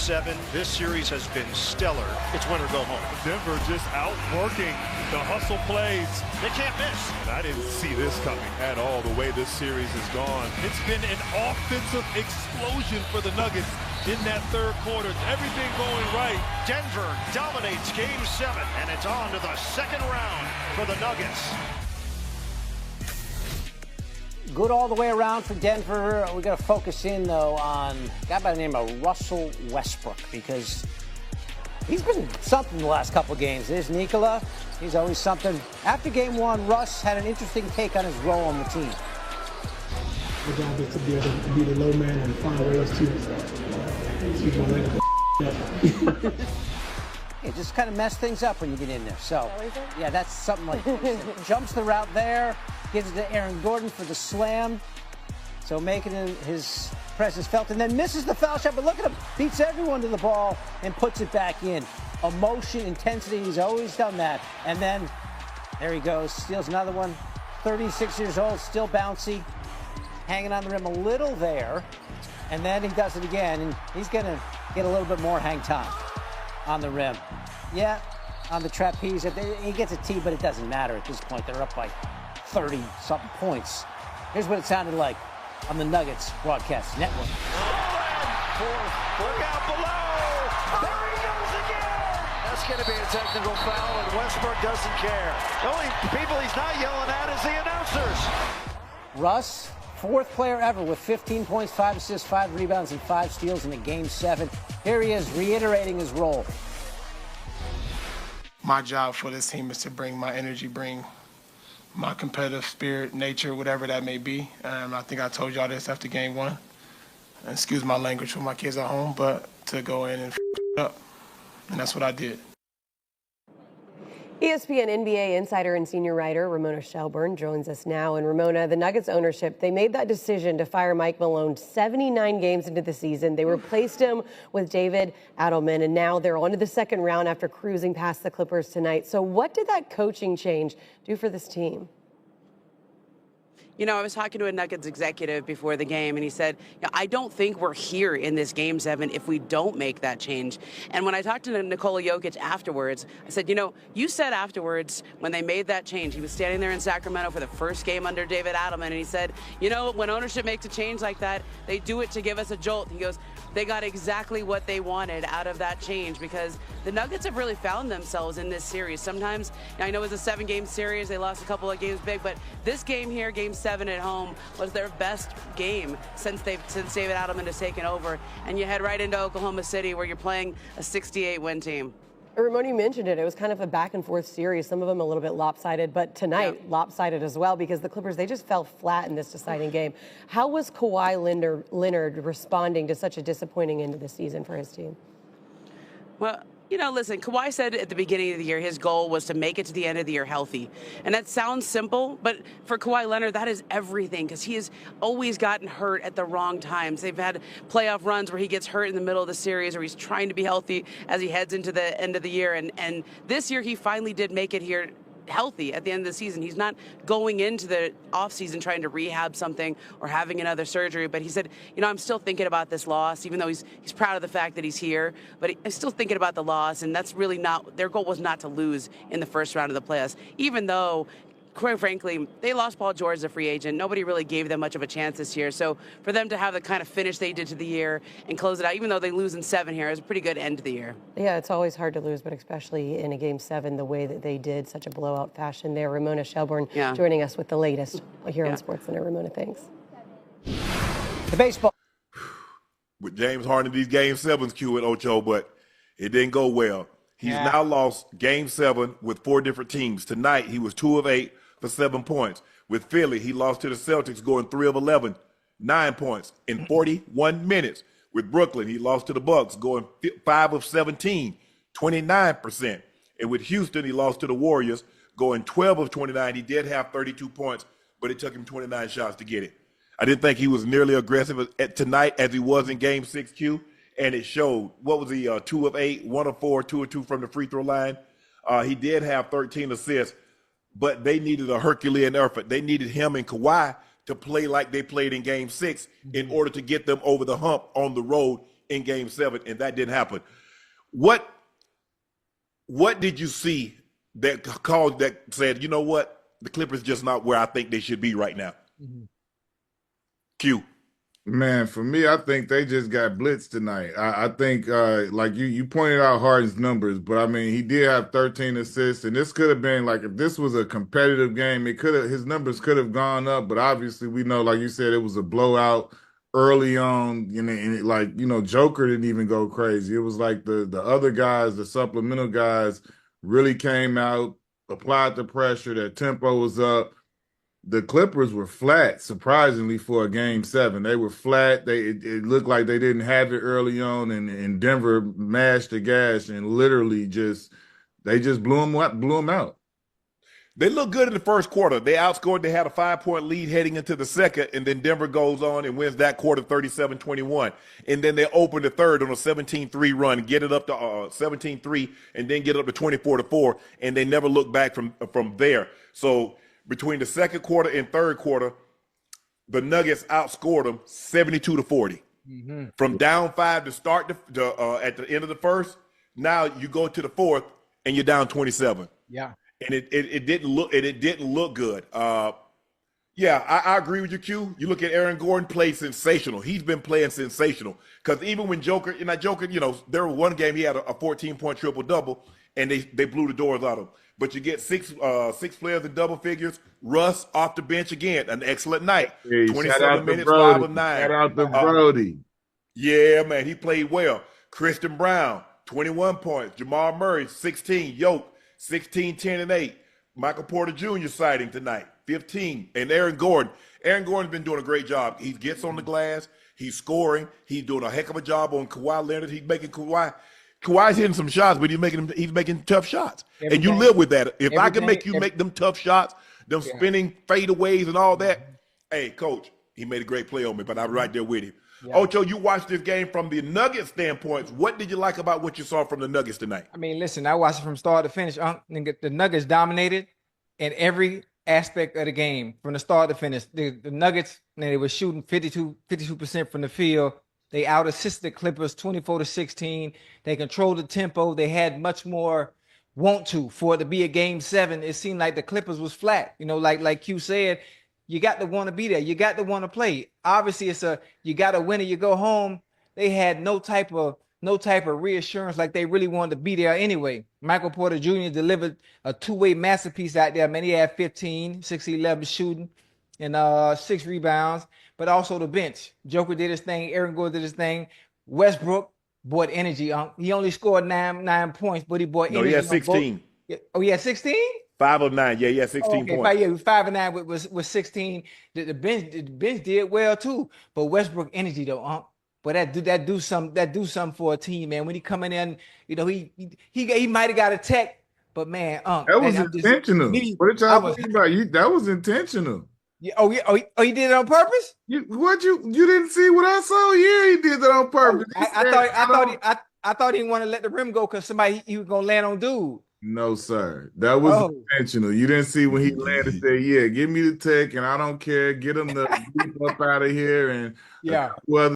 7. This series has been stellar. It's win or go home. Denver just outworking the hustle plays. They can't miss. And I didn't see this coming at all, the way this series has gone. It's been an offensive explosion for the Nuggets in that third quarter. Everything going right. Denver dominates Game 7, and it's on to the second round for the Nuggets. Good all the way around for Denver. We got to focus in, though, on a guy by the name of Russell Westbrook, because he's been something the last couple of games. There's Nikola. He's always something. After Game 1, Russ had an interesting take on his role on the team. My job is to be able to be the low man and find ways to keep my leg up. It just kind of mess things up when you get in there. So, yeah, that's something like jumps the route there, gives it to Aaron Gordon for the slam. So making his presence felt, and then misses the foul shot. But look at him, beats everyone to the ball and puts it back in. Emotion, intensity, he's always done that. And then there he goes, steals another one. 36 years old, still bouncy, hanging on the rim a little there. And then he does it again, and he's going to get a little bit more hang time on the rim. Yeah, on the trapeze. He gets a T, but it doesn't matter at this point. They're up by 30-something points. Here's what it sounded like on the Nuggets Broadcast Network. Look out below. There he goes again. That's going to be a technical foul, and Westbrook doesn't care. The only people he's not yelling at is the announcers. Russ, fourth player ever with 15 points, 5 assists, 5 rebounds, and 5 steals in a Game 7. Here he is reiterating his role. My job for this team is to bring my energy, bring my competitive spirit, nature, whatever that may be. I think I told y'all this after Game 1. Excuse my language for my kids at home, but to go in and it up. And that's what I did. ESPN NBA insider and senior writer Ramona Shelburne joins us now. And Ramona, the Nuggets ownership, they made that decision to fire Mike Malone 79 games into the season. They replaced him with David Adelman, and now they're on to the second round after cruising past the Clippers tonight. So what did that coaching change do for this team? You know, I was talking to a Nuggets executive before the game, and he said, I don't think we're here in this Game 7 if we don't make that change. And when I talked to Nikola Jokic afterwards, I said, you said afterwards when they made that change, he was standing there in Sacramento for the first game under David Adelman, and he said, when ownership makes a change like that, they do it to give us a jolt. He goes, they got exactly what they wanted out of that change, because the Nuggets have really found themselves in this series. Sometimes, I know it was a 7-game series, they lost a couple of games big, but this game here, Game 7 at home, was their best game since David Adelman has taken over. And you head right into Oklahoma City, where you're playing a 68-win team. Ramon, you mentioned it. It was kind of a back-and-forth series, some of them a little bit lopsided, but tonight, lopsided as well, because the Clippers, they just fell flat in this deciding game. How was Kawhi Leonard responding to such a disappointing end of the season for his team? Well, listen, Kawhi said at the beginning of the year his goal was to make it to the end of the year healthy. And that sounds simple, but for Kawhi Leonard, that is everything, because he has always gotten hurt at the wrong times. They've had playoff runs where he gets hurt in the middle of the series, or he's trying to be healthy as he heads into the end of the year. And this year he finally did make it here healthy at the end of the season. He's not going into the offseason trying to rehab something or having another surgery, but he said, I'm still thinking about this loss, even though he's proud of the fact that he's here, but he's still thinking about the loss, and that's really not, their goal was not to lose in the first round of the playoffs, even though, quite frankly, they lost Paul George as a free agent. Nobody really gave them much of a chance this year. So for them to have the kind of finish they did to the year and close it out, even though they lose in 7 here, is a pretty good end to the year. Yeah, it's always hard to lose, but especially in a Game 7, the way that they did, such a blowout fashion there. Ramona Shelburne joining us with the latest here on SportsCenter. Ramona, thanks. The baseball. With James Harden, these Game 7s, Q and Ocho, but it didn't go well. He's now lost Game 7 with 4 different teams. Tonight, he was 2 of 8 for 7 points. With Philly, he lost to the Celtics, going 3 of 11, 9 points in 41 minutes. With Brooklyn, he lost to the Bucks, going 5 of 17, 29%. And with Houston, he lost to the Warriors, going 12 of 29. He did have 32 points, but it took him 29 shots to get it. I didn't think he was nearly aggressive tonight as he was in Game 6, Q, and it showed. What was he, 2 of 8, 1 of 4, 2 of 2 from the free throw line? He did have 13 assists, but they needed a Herculean effort. They needed him and Kawhi to play like they played in Game 6 in order to get them over the hump on the road in Game 7, and that didn't happen. What did you see that said, you know what, the Clippers just not where I think they should be right now? Mm-hmm. Q. Man, for me, I think they just got blitzed tonight. I think, like you pointed out Harden's numbers, but I mean, he did have 13 assists, and this could have been like, if this was a competitive game, his numbers could have gone up. But obviously, we know, like you said, it was a blowout early on. And Joker didn't even go crazy. It was like the other guys, the supplemental guys, really came out, applied the pressure. Their tempo was up. The Clippers were flat, surprisingly, for a Game 7. They were flat. It looked like they didn't have it early on, and Denver mashed the gas and literally they just blew them out. They looked good in the first quarter. They outscored. They had a 5-point lead heading into the second, and then Denver goes on and wins that quarter 37-21. And then they open the third on a 17-3 run, get it up to 17-3, and then get it up to 24-4, and they never look back from there. So between the second quarter and third quarter, the Nuggets outscored them 72-40. Mm-hmm. From down 5 to start at the end of the first, now you go to the fourth and you're down 27. Yeah. And it didn't look good. I agree with you, Q. You look at Aaron Gordon, played sensational. He's been playing sensational. Because even when Joker, there was one game he had a 14-point triple-double, and they blew the doors out of him. But you get six players in double figures. Russ off the bench again, an excellent night. Hey, 27 minutes, 5 of 9. Shout out to Brody. Yeah, man, he played well. Christian Brown, 21 points. Jamal Murray, 16. Yoke, 16, 10, and 8. Michael Porter Jr. sighting tonight, 15. And Aaron Gordon. Aaron Gordon's been doing a great job. He gets on the glass. He's scoring. He's doing a heck of a job on Kawhi Leonard. He's making Kawhi's hitting some shots, but he's making tough shots. And you live with that. If I can make you make them tough shots, them spinning fadeaways and all that, hey, Coach, he made a great play on me, but I'm right there with him. Yeah. Ocho, you watched this game from the Nuggets standpoint. What did you like about what you saw from the Nuggets tonight? I mean, listen, I watched it from start to finish. The Nuggets dominated in every aspect of the game from the start to finish. The Nuggets, they were shooting 52% from the field. They out-assisted the Clippers 24-16. They controlled the tempo. They had much more want to for it to be a Game 7. It seemed like the Clippers was flat. Like Q said, you got to want to be there. You got to want to play. Obviously, you got to win or you go home. They had no type of reassurance, like they really wanted to be there anyway. Michael Porter Jr. delivered a two-way masterpiece out there. Man, he had 15, 6-11 shooting, and 6 rebounds. But also the bench. Joker did his thing. Aaron Gordon did his thing. Westbrook brought energy. He only scored 9 points, but he brought energy. No, he had 16. Oh, he had 16? 5 of 9. Yeah, he had 16 points. 5 of 9 was 16. The bench did well too. But Westbrook energy though, But that do something for a team, man. When he coming in, he might have got a tech, but man, that was intentional. What y'all talking about? That was intentional. Yeah. Oh, he did it on purpose? You didn't see what I saw? Yeah, he did that on purpose. I thought he didn't want to let the rim go because he was gonna land on dude. No, sir. That was intentional. You didn't see when he landed and said, "Yeah, give me the tech, and I don't care. Get him the up out of here." And yeah.